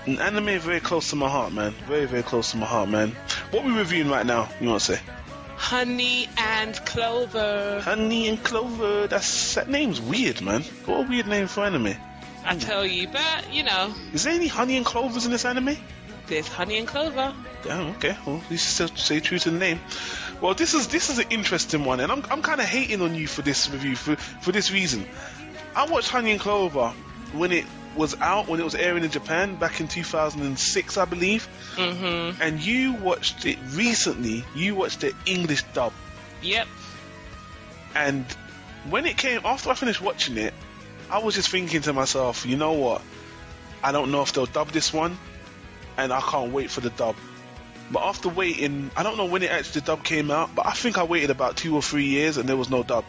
An anime very close to my heart, man. Very, very close to my heart, man. What are we reviewing right now, you want to say? Honey and Clover. Honey and Clover. That name's weird, man. What a weird name for anime. I tell you, but, you know. Is there any Honey and Clovers in this anime? There's Honey and Clover. Damn, okay. Well, you should stay true to the name. Well, this is an interesting one, and I'm kind of hating on you for this review for this reason. I watched Honey and Clover when it was out, when it was airing in Japan back in 2006, I believe. Mm-hmm. And you watched it recently. You watched the English dub. Yep. And when it came, after I finished watching it, I was just thinking to myself, you know what? I don't know if they'll dub this one, and I can't wait for the dub. But after waiting, I don't know when the dub came out, but I think I waited about 2 or 3 years and there was no dub.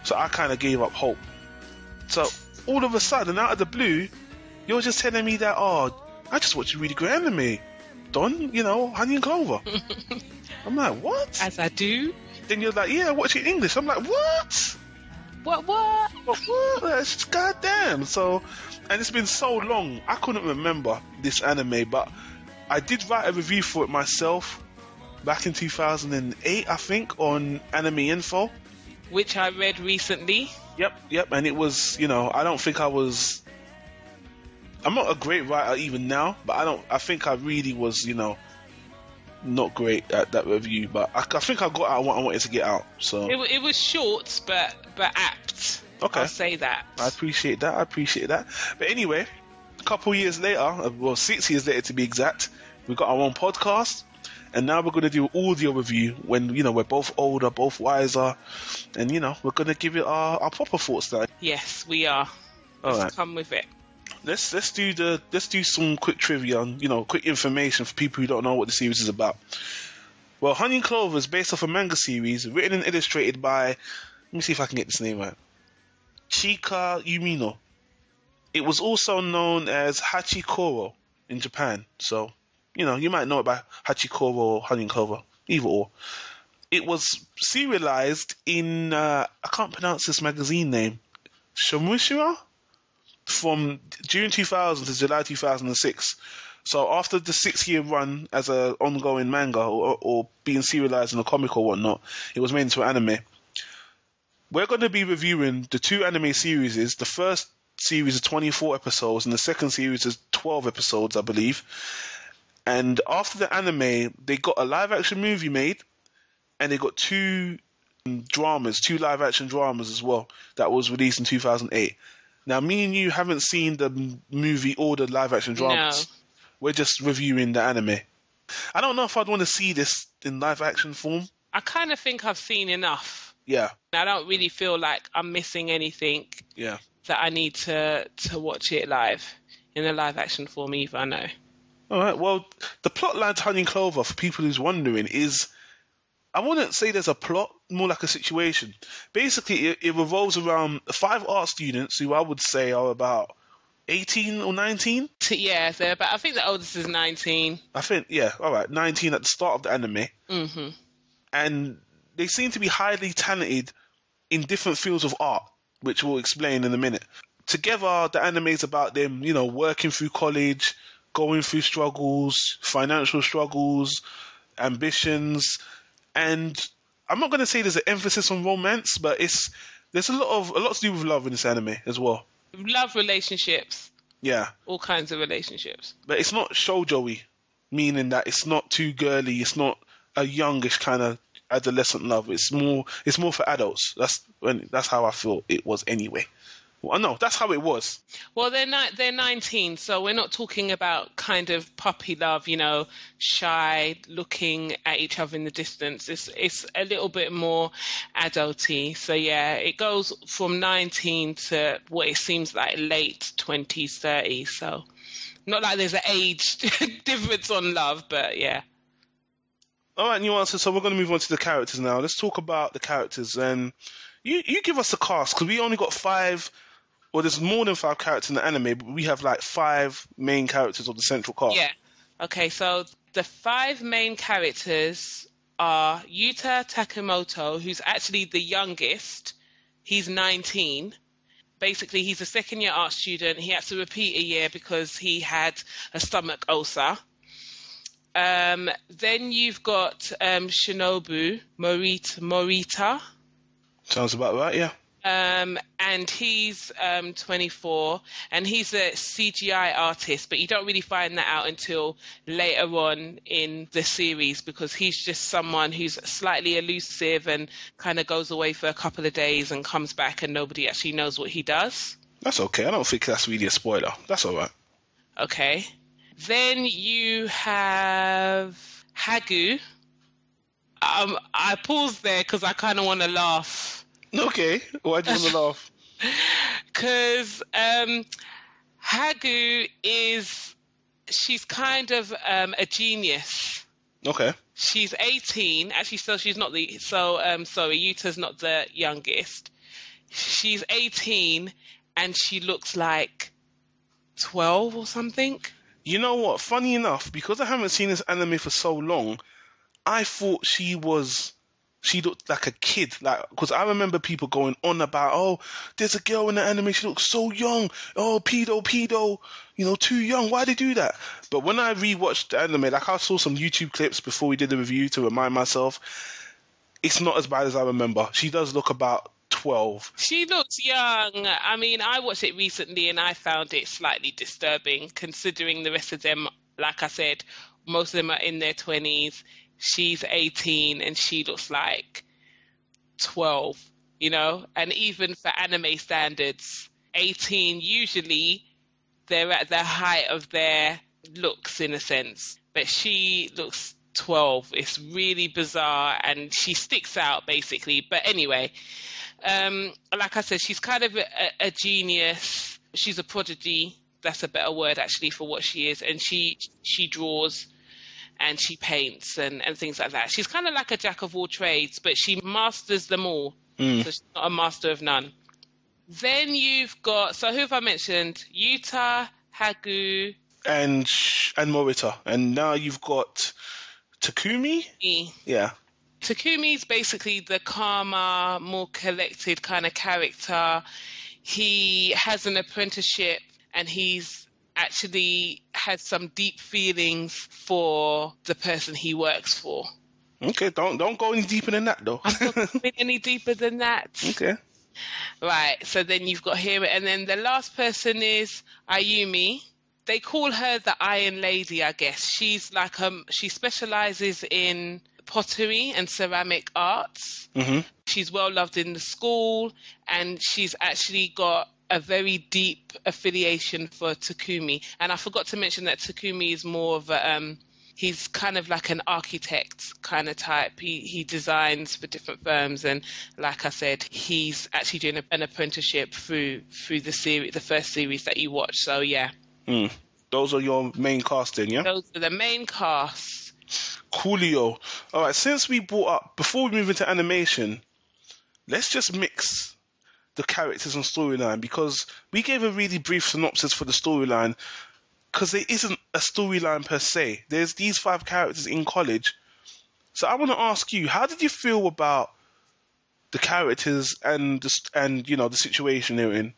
So I kind of gave up hope. So all of a sudden, out of the blue, you're just telling me that, I just watched a really great anime. Don, Honey and Clover. I'm like, what? As I do. Then you're like, yeah, watch it in English. I'm like, what? What? It's just goddamn. So, and it's been so long, I couldn't remember this anime, but I did write a review for it myself back in 2008, I think, on Anime Info. Which I read recently. Yep, and it was, I don't think I'm not a great writer even now, but I think I really was, not great at that review, but I think I got out what I wanted to get out. So it was short, but apt. Okay. I'll say that. I appreciate that. But anyway, a couple years later, 6 years later to be exact, we got our own podcast, and now we're going to do an audio review when, we're both older, both wiser, and, we're going to give it our proper thoughts now. Yes, we are. All Let's right. come with it. Let's do some quick trivia on, quick information for people who don't know what the series is about. Well, Honey and Clover is based off a manga series written and illustrated by, let me see if I can get this name right, Chika Yumino. It was also known as Hachikoro in Japan. So, you might know it by Hachikoro or Honey and Clover, either or. It was serialized in, I can't pronounce this magazine name, Shomushira? From June 2000 to July 2006. So after the 6-year run as an ongoing manga or being serialized in a comic or whatnot, it was made into an anime. We're going to be reviewing the 2 anime series. The first series is 24 episodes and the second series is 12 episodes, I believe. And after the anime, they got a live-action movie made, and they got 2 live-action dramas as well, that was released in 2008. Now, me and you haven't seen the movie or the live-action dramas. No. We're just reviewing the anime. I don't know if I'd want to see this in live-action form. I kind of think I've seen enough. Yeah. I don't really feel like I'm missing anything. Yeah. That I need to watch it live in a live-action form either, I know. All right, well, the plot line to Honey and Clover, for people who's wondering, is, I wouldn't say there's a plot, more like a situation. Basically, it revolves around 5 art students who I would say are about 18 or 19. Yeah, but I think the oldest is 19. I think, yeah, all right, 19 at the start of the anime. Mm-hmm. And they seem to be highly talented in different fields of art, which we'll explain in a minute. Together, the anime is about them, working through college, going through struggles, financial struggles, ambitions, and I'm not going to say there's an emphasis on romance, but there's a lot to do with love in this anime as well. Love relationships. Yeah. All kinds of relationships. But it's not shoujo-y, meaning that it's not too girly, it's not a youngish kind of adolescent love. It's more for adults. That's how I feel it was anyway. Well, no, that's how it was. Well, they're 19, so we're not talking about kind of puppy love, shy, looking at each other in the distance. It's a little bit more adulty. So yeah, it goes from 19 to what it seems like late 20s, 30s. So not like there's an age difference on love, but yeah. All right, Nuances. So we're going to move on to the characters now. Let's talk about the characters. And you give us the cast, because we only got 5. Well, there's more than 5 characters in the anime, but we have like 5 main characters of the central cast. Yeah. Okay, so the 5 main characters are Yuta Takamoto, who's actually the youngest. He's 19. basically he's a second-year art student. He had to repeat a year because he had a stomach ulcer. Then you've got Shinobu Morita. Sounds about right, yeah. And he's 24, and he's a CGI artist, but you don't really find that out until later on in the series, because he's just someone who's slightly elusive and kind of goes away for a couple of days and comes back and nobody actually knows what he does. That's okay. I don't think that's really a spoiler. That's all right. Okay. Then you have Hagu. I paused there because I kind of want to laugh. Okay, why do you want to laugh? Because Hagu she's kind of a genius. Okay. She's 18, actually, so she's not sorry, Yuta's not the youngest. She's 18 and she looks like 12 or something. You know what? Funny enough, because I haven't seen this anime for so long, I thought she looked like a kid, like, because I remember people going on about, oh, there's a girl in the anime, she looks so young, oh, pedo, too young, why they do that? But when I rewatched the anime, like, I saw some YouTube clips before we did the review to remind myself, it's not as bad as I remember. She does look about 12. She looks young. I mean, I watched it recently and I found it slightly disturbing, considering the rest of them, like I said, most of them are in their 20s. She's 18 and she looks like 12, and even for anime standards, 18, usually they're at the height of their looks in a sense, but she looks 12. It's really bizarre and she sticks out basically. But anyway, like I said, she's kind of a genius. She's a prodigy. That's a better word actually for what she is. And she draws and she paints and things like that. She's kind of like a jack of all trades, but she masters them all. So she's not a master of none. Then you've got, so who have I mentioned? Yuta, Hagu. And Morita. And now you've got Takumi? Yeah. Takumi's basically the calmer, more collected kind of character. He has an apprenticeship and he's actually has some deep feelings for the person he works for. Okay, don't go any deeper than that though. I'm not going any deeper than that. Okay. Right, so then you've got here, and then the last person is Ayumi. They call her the Iron Lady, I guess. She's like she specializes in pottery and ceramic arts. Mm-hmm. She's well loved in the school, and she's actually got a very deep affiliation for Takumi. And I forgot to mention that Takumi is more of a he's kind of like an architect kind of type. He designs for different firms, and like I said, he's actually doing an apprenticeship through the first series that you watch. So yeah. Those are your main cast then, yeah? Those are the main cast. Coolio. All right, since we brought up, before we move into animation, let's just mix the characters and storyline, because we gave a really brief synopsis for the storyline, because there isn't a storyline per se. There's these 5 characters in college. So I want to ask you, how did you feel about the characters and the situation they're in?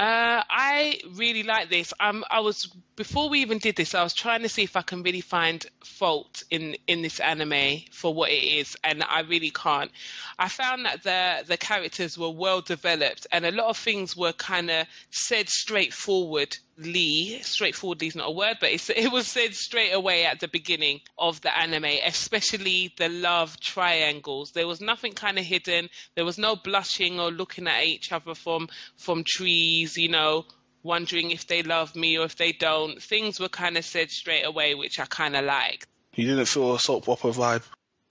I really like this. Before we even did this, I was trying to see if I can really find fault in this anime for what it is, and I really can't. I found that the characters were well developed, and a lot of things were kind of said straightforwardly. Straightforwardly is not a word, but it was said straight away at the beginning of the anime, especially the love triangles. There was nothing kind of hidden. There was no blushing or looking at each other from trees, wondering if they love me or if they don't. Things were kind of said straight away, which I kind of liked. You didn't feel a soap opera vibe?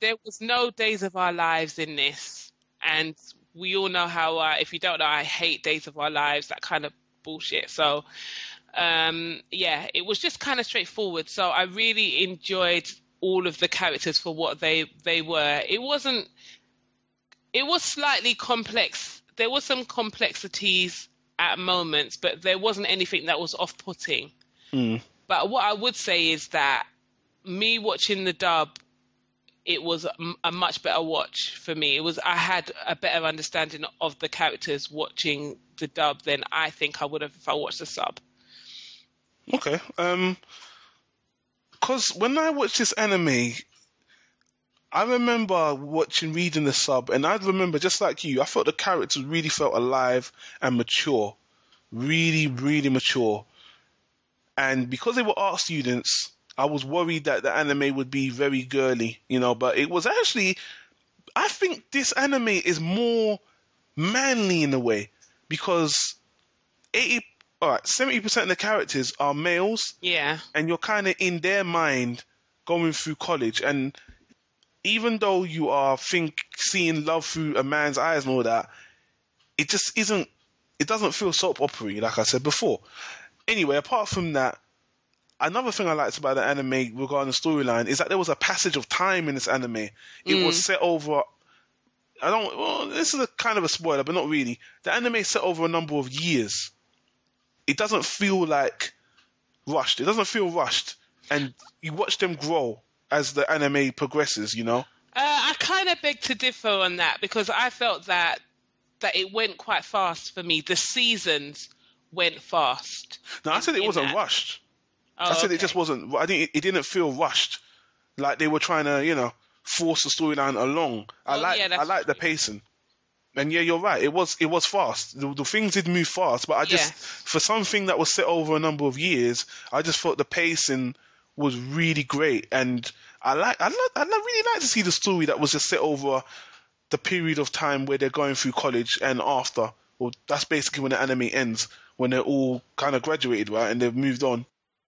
There was no Days of Our Lives in this. And we all know how, if you don't know, I hate Days of Our Lives, that kind of bullshit. So, it was just kind of straightforward. So I really enjoyed all of the characters for what they were. It was slightly complex. There was some complexities at moments, but there wasn't anything that was off-putting. But what I would say is that me watching the dub, it was a much better watch for me. I had a better understanding of the characters watching the dub than I think I would have if I watched the sub. Okay. Because when I watched this anime, I remember reading the sub, and I remember, just like you, I felt the characters really felt alive and mature. Really, really mature. And because they were art students, I was worried that the anime would be very girly, but it was actually, I think this anime is more manly in a way, because 70% of the characters are males. Yeah. And you're kind of in their mind going through college, and even though you are seeing love through a man's eyes and all that, it just isn't. It doesn't feel soap opera-y, like I said before. Anyway, apart from that, another thing I liked about the anime regarding the storyline is that there was a passage of time in this anime. It was set over. This is a kind of a spoiler, but not really. The anime is set over a number of years. It doesn't feel like rushed. It doesn't feel rushed, and you watch them grow as the anime progresses. I kind of beg to differ on that, because I felt that it went quite fast for me. The seasons went fast. No, I said it wasn't rushed. I said it just wasn't. I think it didn't feel rushed, like they were trying to, force the storyline along. I like the pacing. And yeah, you're right. It was fast. The things did move fast, but for something that was set over a number of years, I just thought the pacing was really great, and I really like to see the story that was just set over the period of time where they're going through college and after. Well, that's basically when the anime ends, when they're all kind of graduated, right, and they've moved on.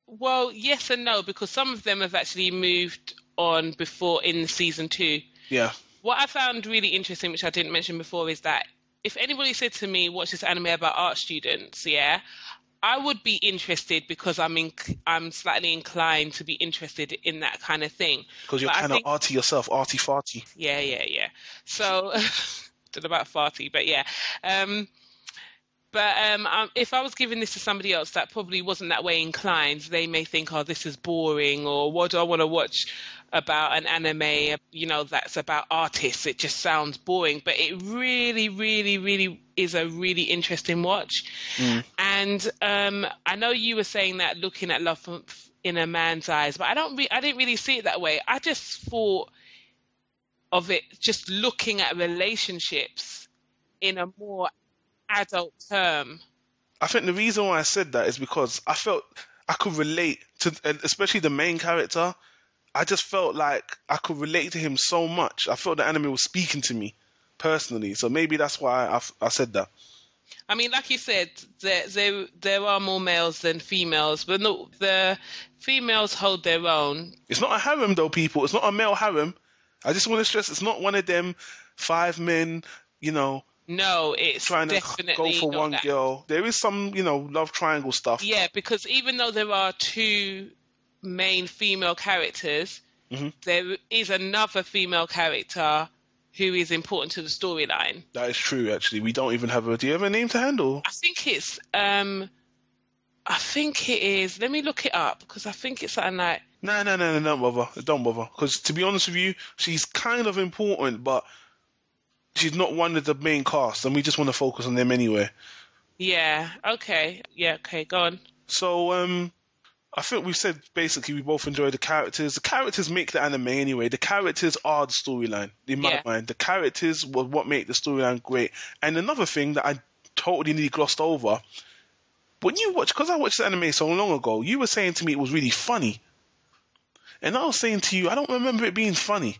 Well, yes and no, because some of them have actually moved on before in season 2. Yeah. What I found really interesting, which I didn't mention before, is that if anybody said to me, watch this anime about art students, I would be interested, because I'm slightly inclined to be interested in that kind of thing. Because you're kind of arty yourself, arty-farty. Yeah. So, don't know about farty, but yeah. If I was giving this to somebody else that probably wasn't that way inclined, they may think, oh, this is boring, or what do I want to watch about an anime, that's about artists? It just sounds boring. But it really, really, really is a really interesting watch. And I know you were saying that looking at love in a man's eyes, but I didn't really see it that way. I just thought of it just looking at relationships in a more adult term. I think the reason why I said that is because I felt I could relate to, especially the main character. I just felt like I could relate to him so much. I felt the anime was speaking to me personally, so maybe that's why I said that. I mean, like you said, there are more males than females, but no, the females hold their own. It's not a harem though, people. It's not a male harem. I just want to stress, it's not one of them 5 men, No, it's trying to go for one girl. There is some, love triangle stuff. Yeah, because even though there are 2 main female characters, there is another female character who is important to the storyline. That is true, actually. We don't even have do you have a name to handle? I think it is. Let me look it up, because I think it's something like... No, don't bother. Because to be honest with you, she's kind of important, but she's not one of the main cast, and we just want to focus on them anyway. Yeah, okay. Yeah, okay, go on. So, I think we've said basically we both enjoy the characters. The characters make the anime anyway. The characters are the storyline, in my mind. The characters were what make the storyline great. And another thing that I totally nearly glossed over, when you watch, because I watched the anime so long ago, you were saying to me it was really funny. And I was saying to you, I don't remember it being funny.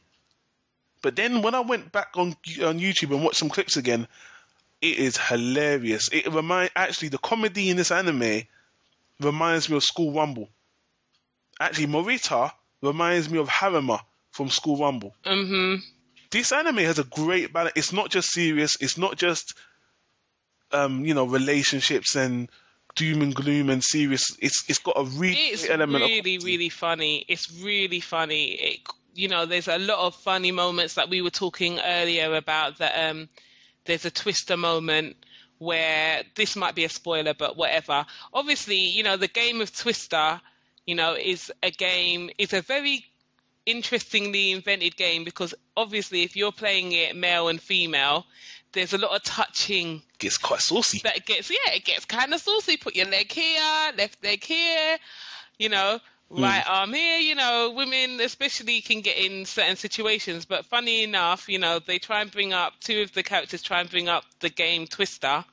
But then when I went back on YouTube and watched some clips again, it is hilarious. Actually, the comedy in this anime reminds me of School Rumble. Actually, Morita reminds me of Harima from School Rumble. This anime has a great balance. It's not just serious. It's not just, relationships and doom and gloom and serious. It's got a really element of... It's really, really funny. It's really funny. There's a lot of funny moments that we were talking earlier about, that there's a twister moment where this might be a spoiler, but whatever. Obviously, the game of Twister, is a game, it's interestingly invented game because obviously if you're playing it male and female, there's a lot of touching. Gets quite saucy. It gets kind of saucy. Put your leg here, left leg here, right arm here, women especially can get in certain situations. But funny enough, they try and bring up, two of the characters try and bring up the game Twister.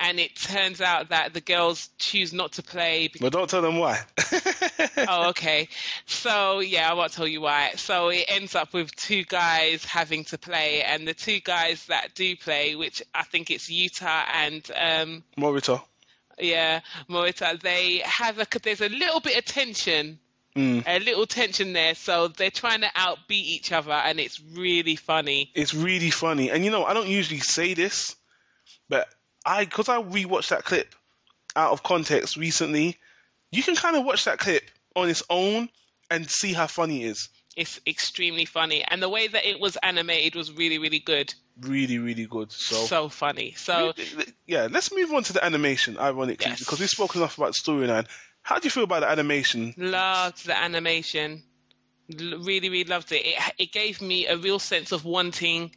And it turns out that the girls choose not to play. Well, don't tell them why. Oh, okay. So, yeah, I won't tell you why. So it ends up with two guys having to play. And the two guys that do play, which I think it's Utah and... Morita. Yeah, Morita. There's a little bit of tension. A little tension there. So they're trying to outbeat each other. And it's really funny. It's really funny. And, I don't usually say this, but... because I rewatched that clip out of context recently, you can kind of watch that clip on its own and see how funny it is. It's extremely funny. And the way that it was animated was really, really good. Really, really good. So funny. So yeah, let's move on to the animation, ironically, because we've spoken enough about the storyline. How do you feel about the animation? Loved the animation. Really, really loved it. It gave me a real sense of wanting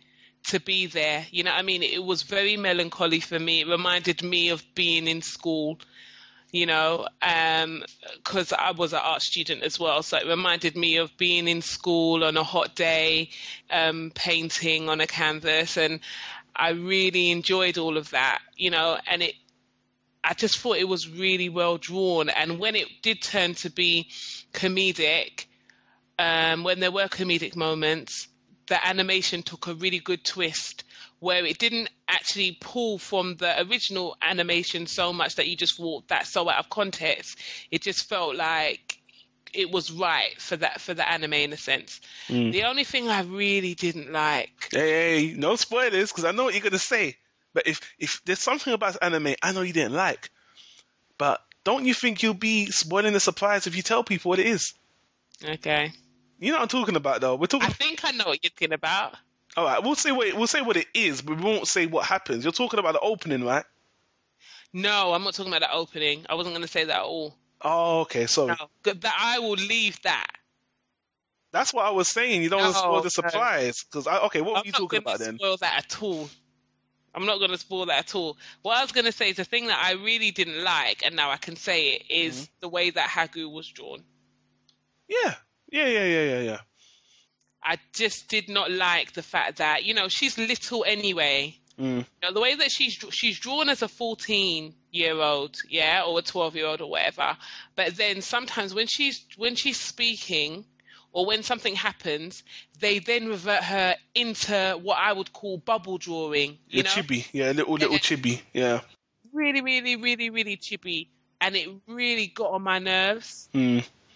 to be there. You know what I mean? It was very melancholy for me. It reminded me of being in school, because I was an art student as well. So it reminded me of being in school on a hot day, painting on a canvas. And I really enjoyed all of that, and I just thought it was really well drawn. And when it did turn to be comedic, when there were comedic moments, the animation took a really good twist where it didn't actually pull from the original animation so much that you just thought that's so out of context. It just felt like it was right for the anime in a sense. The only thing I really didn't like... Hey, no spoilers, because I know what you're going to say. But if there's something about anime I know you didn't like, but don't you think you'll be spoiling the surprise if you tell people what it is? Okay. You know what I'm talking about, though. I think I know what you're talking about. All right, we'll say what it is, but we won't say what happens. You're talking about the opening, right? No, I'm not talking about the opening. I wasn't going to say that at all. Oh, okay, sorry. No, I will leave that. That's what I was saying. You don't want to spoil the surprise. What were you talking about then? I'm not going to spoil that at all. I'm not going to spoil that at all. What I was going to say is the thing that I really didn't like, and now I can say it, is the way that Hagu was drawn. Yeah. Yeah. I just did not like the fact that, she's little anyway. The way that she's drawn as a 14-year-old, or a 12-year-old or whatever. But then sometimes when she's speaking or when something happens, they then revert her into what I would call bubble drawing. Chibi. Yeah, little chibi. Yeah. Really, really, really, really chibi. And it really got on my nerves.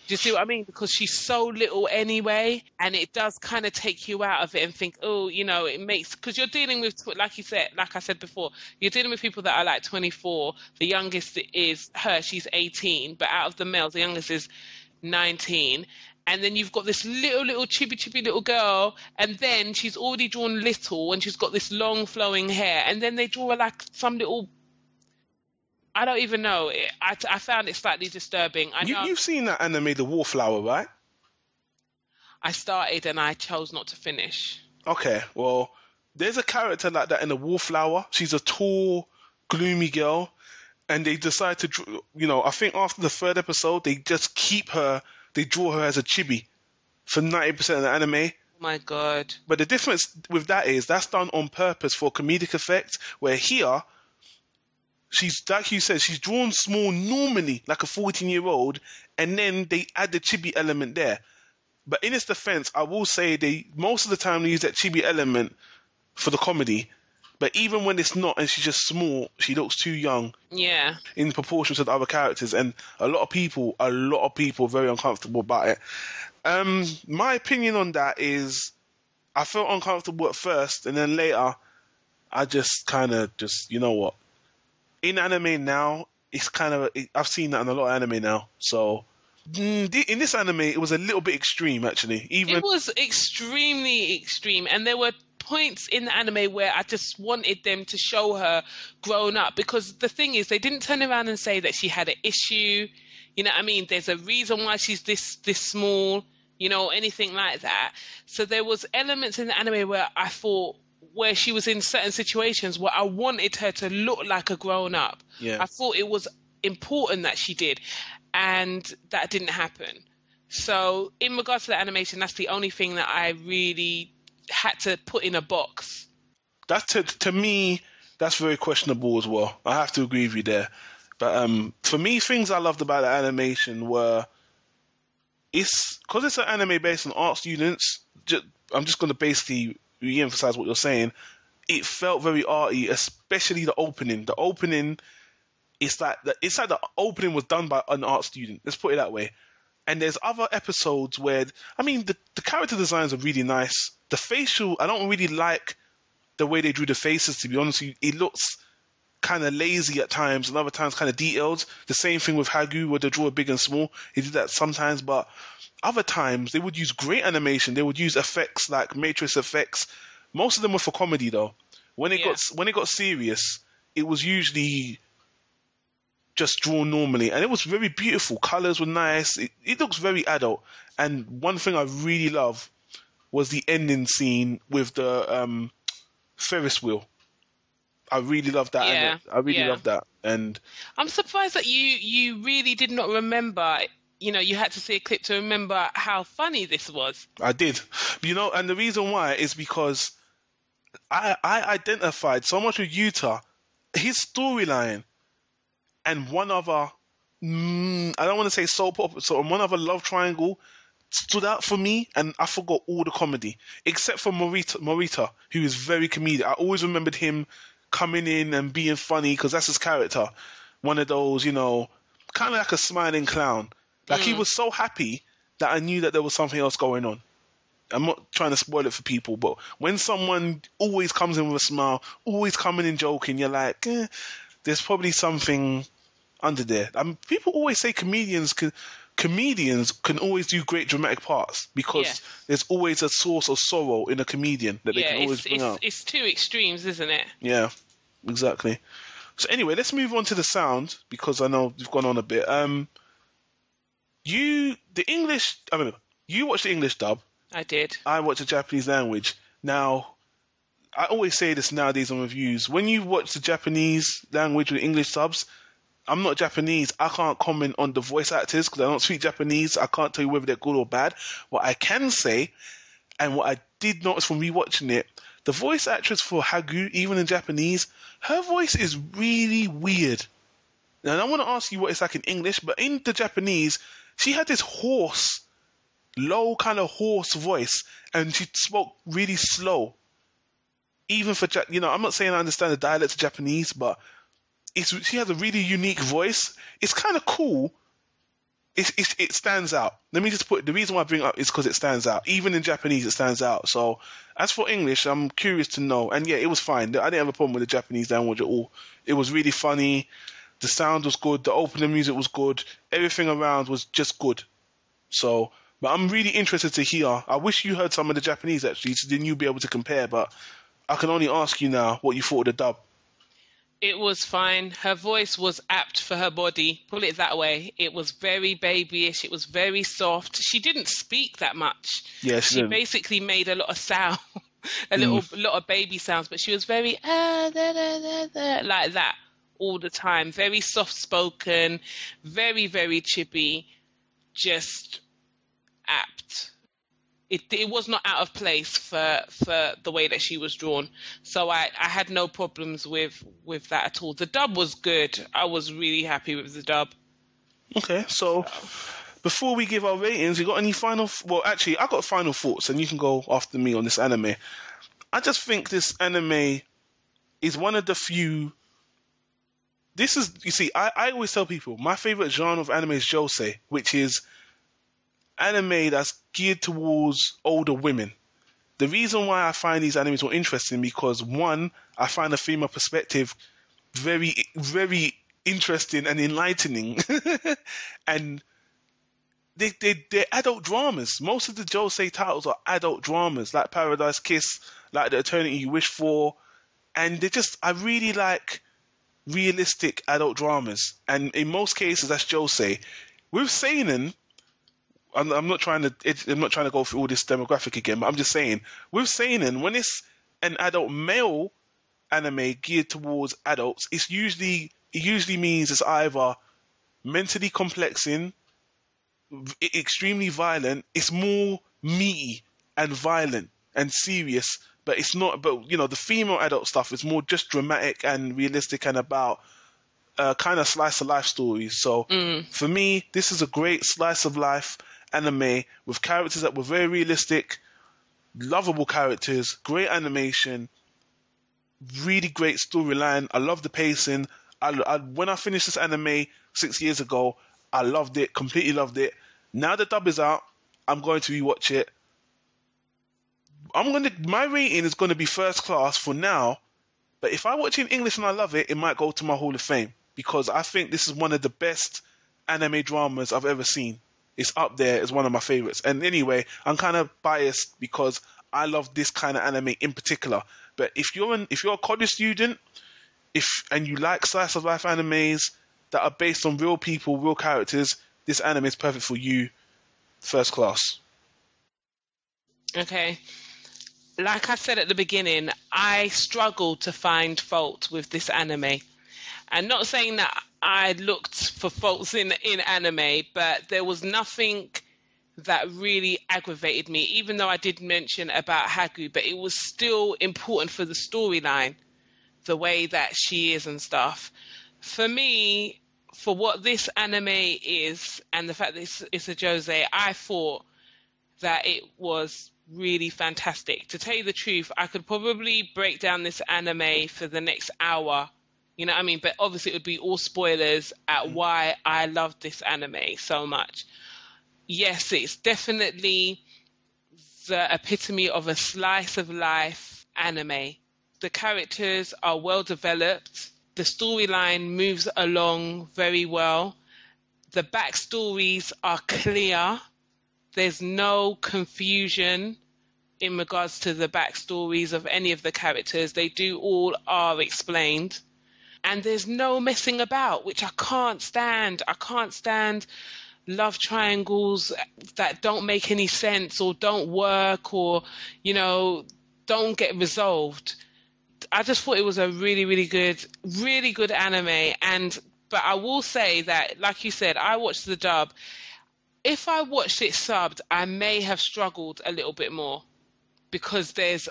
Do you see what I mean? Because she's so little anyway, and it does kind of take you out of it and think, it makes... Because you're dealing with, like I said before, you're dealing with people that are like 24. The youngest is her, she's 18. But out of the males, the youngest is 19. And then you've got this little chibi little girl, and then she's already drawn little, and she's got this long flowing hair. And then they draw her like some little... I don't even know. I found it slightly disturbing. You've seen that anime, The Wallflower, right? I started and I chose not to finish. Okay, well, there's a character like that in The Wallflower. She's a tall, gloomy girl, and they decide to, I think after the third episode, they just they draw her as a chibi for 90% of the anime. Oh my God. But the difference with that is that's done on purpose for comedic effect, where here... She's, like you said, she's drawn small normally, like a 14-year-old, and then they add the chibi element there. But in its defense, I will say most of the time they use that chibi element for the comedy. But even when it's not and she's just small, she looks too young. Yeah. In proportion to the other characters. And a lot of people are very uncomfortable about it. My opinion on that is I felt uncomfortable at first, and then later I just kind of you know what? In anime now, it's I've seen that in a lot of anime now. So in this anime, it was a little bit extreme, actually. It was extremely extreme, and there were points in the anime where I just wanted them to show her grown up, because the thing is, they didn't turn around and say that she had an issue. You know what I mean? There's a reason why she's this small. anything like that. So there was elements in the anime where I thought, where she was in certain situations where I wanted her to look like a grown up. Yeah. I thought it was important that she did, and that didn't happen. So in regards to the animation, that's the only thing that I really had to put in a box. That's to me, that's very questionable as well. I have to agree with you there. But for me, things I loved about the animation were, because it's an anime based on art students. I'm just going to basically re-emphasize what you're saying. It felt very arty, especially the opening. The opening, it's like the opening was done by an art student. Let's put it that way. And there's other episodes where, I mean, the character designs are really nice. The facial, I don't really like the way they drew the faces, to be honest with you. It looks kind of lazy at times, and other times kind of detailed. The same thing with Hagu, where they draw big and small. They did that sometimes, but other times they would use great animation. They would use effects like matrix effects. Most of them were for comedy, though. When it got serious, it was usually just drawn normally, and it was very beautiful. Colors were nice. It looks very adult. And one thing I really love was the ending scene with the Ferris wheel. I really loved that. Yeah, I really loved that. And I'm surprised that you really did not remember. You had to see a clip to remember how funny this was. I did. And the reason why is because I identified so much with Utah, his storyline, and one other, I don't want to say soap opera, so one other love triangle stood out for me, and I forgot all the comedy, except for Morita, who is very comedic. I always remembered him coming in and being funny, because that's his character. One of those, kind of like a smiling clown. Like, he was so happy that I knew that there was something else going on. I'm not trying to spoil it for people, but when someone always comes in with a smile, always coming in joking, you're like, there's probably something under there. People always say comedians can always do great dramatic parts, because there's always a source of sorrow in a comedian that they can always bring out. It's two extremes, isn't it? Yeah, exactly. So anyway, let's move on to the sound, because I know we've gone on a bit. You watched the English dub. I did. I watched the Japanese language. Now, I always say this nowadays on reviews. When you watch the Japanese language with English subs, I'm not Japanese. I can't comment on the voice actors because I don't speak Japanese. I can't tell you whether they're good or bad. What I can say, and what I did notice from rewatching it, the voice actress for Hagu, even in Japanese, her voice is really weird. Now, I don't want to ask you what it's like in English, but in the Japanese, she had this hoarse, low kind of hoarse voice, and she spoke really slow. Even for, I'm not saying I understand the dialect of Japanese, but she has a really unique voice. It's kind of cool. It stands out. Let me just the reason why I bring it up is because it stands out. Even in Japanese, it stands out. So as for English, I'm curious to know. And yeah, it was fine. I didn't have a problem with the Japanese language at all. It was really funny. The sound was good. The opening music was good. Everything around was just good. So, but I'm really interested to hear. I wish you heard some of the Japanese actually, so then you'd be able to compare. But I can only ask you now what you thought of the dub. It was fine. Her voice was apt for her body. Put it that way. It was very babyish. It was very soft. She didn't speak that much. Yeah, she basically made a lot of sound, lot of baby sounds. But she was very like that all the time. Very soft spoken. Very, very chippy. Just apt. It was not out of place for the way that she was drawn. So I had no problems with that at all. The dub was good. I was really happy with the dub. Okay, so before we give our ratings, you got any final... Well, actually, I got final thoughts, and you can go after me on this anime. I just think this anime is one of the few... This is... You see, I always tell people, my favorite genre of anime is josei, which is anime that's geared towards older women. The reason why I find these animes more interesting, because one, I find the female perspective very, very interesting and enlightening. And they're adult dramas. Most of the josei titles are adult dramas, like Paradise Kiss, like The Eternity You Wish For. And I really like realistic adult dramas. And in most cases, that's josei. With seinen, I'm not trying to. I'm not trying to go through all this demographic again. But I'm just saying, with seinen, when it's an adult male anime geared towards adults, it usually means it's either mentally complexing, extremely violent. It's more meaty and violent and serious, but it's not. But you know, the female adult stuff is more just dramatic and realistic and about kind of slice of life stories. So for me, this is a great slice of life anime with characters that were very realistic, lovable characters, great animation, really great storyline. I love the pacing. When I finished this anime 6 years ago, I loved it, completely loved it. Now the dub is out, I'm going to rewatch it. My rating is going to be first class for now, but if I watch it in English and I love it, it might go to my Hall of Fame, because I think this is one of the best anime dramas I've ever seen. It's up there as one of my favorites. And anyway, I'm kind of biased because I love this kind of anime in particular. But if you're a college student, and you like slice of life animes that are based on real people, real characters, this anime is perfect for you, first class. Okay. Like I said at the beginning, I struggled to find fault with this anime. And not saying that I looked for faults in anime, but there was nothing that really aggravated me, even though I did mention about Hagu, but it was still important for the storyline, the way that she is and stuff. For me, for what this anime is, and the fact that it's a josei, I thought that it was really fantastic. To tell you the truth, I could probably break down this anime for the next hour, you know what I mean? But obviously it would be all spoilers at why I love this anime so much. Yes, it's definitely the epitome of a slice of life anime. The characters are well developed. The storyline moves along very well. The backstories are clear. There's no confusion in regards to the backstories of any of the characters. They are explained. And there's no messing about, which I can't stand. I can't stand love triangles that don't make any sense or don't work or, don't get resolved. I just thought it was a really, really good anime. But I will say that, like you said, I watched the dub. If I watched it subbed, I may have struggled a little bit more, because it's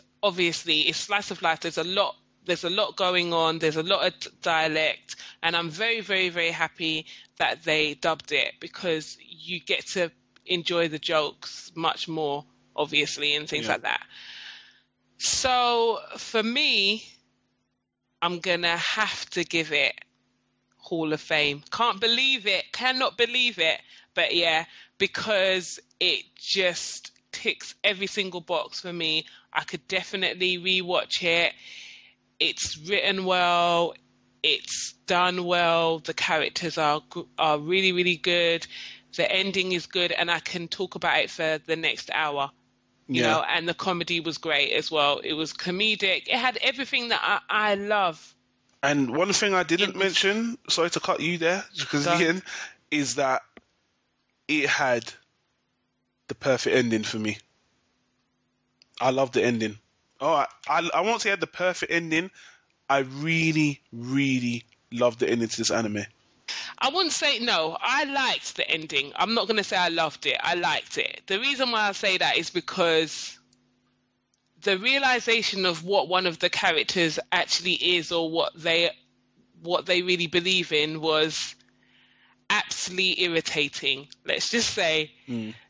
slice of life. There's a lot going on. There's a lot of dialect, and I'm very, very, very happy that they dubbed it, because you get to enjoy the jokes much more, obviously, and things like that. So for me, I'm gonna have to give it Hall of Fame. Cannot believe it, but yeah, because it just ticks every single box for me. I could definitely rewatch it. It's written well, it's done well, the characters are really, really good, the ending is good, and I can talk about it for the next hour. You know, and the comedy was great as well. It was comedic. It had everything that I love. And one thing I didn't mention, sorry to cut you there, because again, is that it had the perfect ending for me. I love the ending. I won't say it had the perfect ending. I really, really loved the ending to this anime. I wouldn't say no. I liked the ending. I'm not going to say I loved it. I liked it. The reason why I say that is because the realization of what one of the characters actually is, or what they really believe in, was absolutely irritating. Let's just say.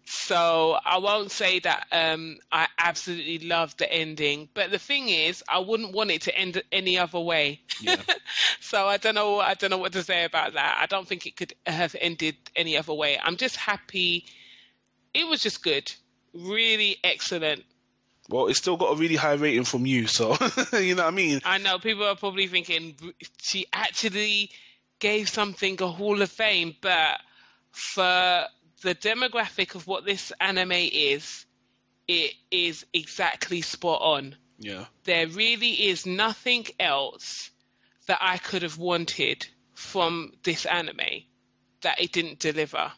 So I won't say that I absolutely loved the ending, but the thing is, I wouldn't want it to end any other way. Yeah. So I don't know what to say about that. I don't think it could have ended any other way. I'm just happy. It was just good, really excellent. Well, it's still got a really high rating from you, so you know what I mean. I know people are probably thinking she actually gave something a Hall of Fame, but for the demographic of what this anime is, it is exactly spot on. Yeah. There really is nothing else that I could have wanted from this anime that it didn't deliver.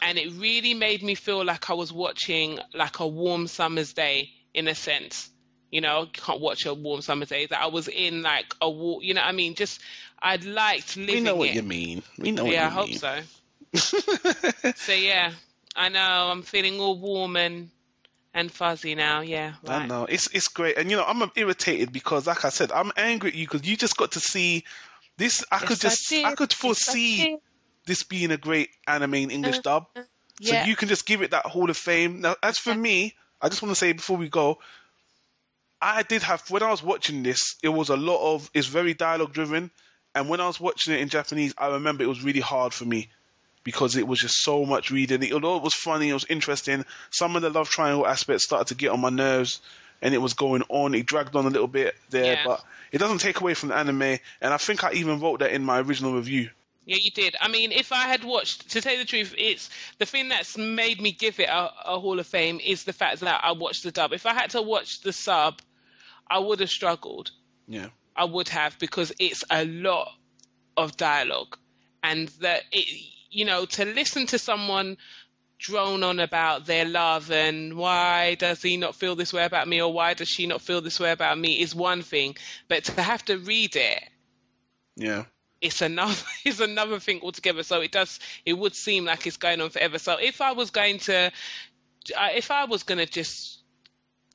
and it really made me feel like I was watching like a warm summer's day in a sense. You know, you can't watch a warm summer's day. That I was in like a war. You know what I mean? Just I liked living it. We know what you mean. We know what you mean. Yeah, I hope so. So yeah, I know I'm feeling all warm and fuzzy now. Yeah, right. I know it's great, and I'm irritated because, like I said, I'm angry at you because you just got to see this. I could foresee this being a great anime in English dub. So Yeah. you can just give it that Hall of Fame. Now, as for me, I just want to say before we go, I did have, when I was watching this, it's very dialogue driven, and when I was watching it in Japanese, I remember it was really hard for me because it was just so much reading. Although it was funny, it was interesting, some of the love triangle aspects started to get on my nerves, and it was going on. It dragged on a little bit there, but it doesn't take away from the anime, and I think I even wrote that in my original review. Yeah, you did. I mean, if I had watched, to tell you the truth, it's the thing that's made me give it a Hall of Fame is the fact that I watched the dub. If I had to watch the sub, I would have struggled. Yeah. I would have, because it's a lot of dialogue, and to listen to someone drone on about their love and why does he not feel this way about me, or why does she not feel this way about me, is one thing, but to have to read it, it's another thing altogether. So it would seem like it's going on forever. So if I was going to just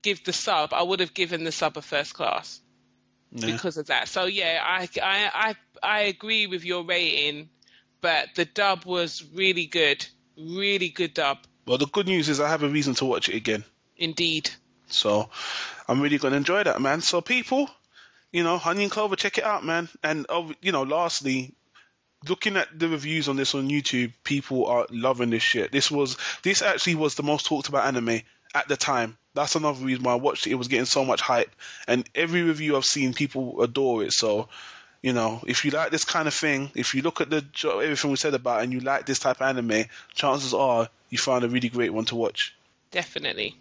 give the sub, I would have given the sub a first class because of that. So yeah, I agree with your rating, but the dub was really good dub. Well, the good news is I have a reason to watch it again. Indeed. So I'm really going to enjoy that, man. So people, Honey and Clover, check it out, man. And lastly, looking at the reviews on this on YouTube, people are loving this shit. This actually was the most talked about anime at the time. That's another reason why I watched it. It was getting so much hype, and every review I've seen, people adore it. So, if you like this kind of thing, if you look at everything we said about it and you like this type of anime, chances are you found a really great one to watch. Definitely.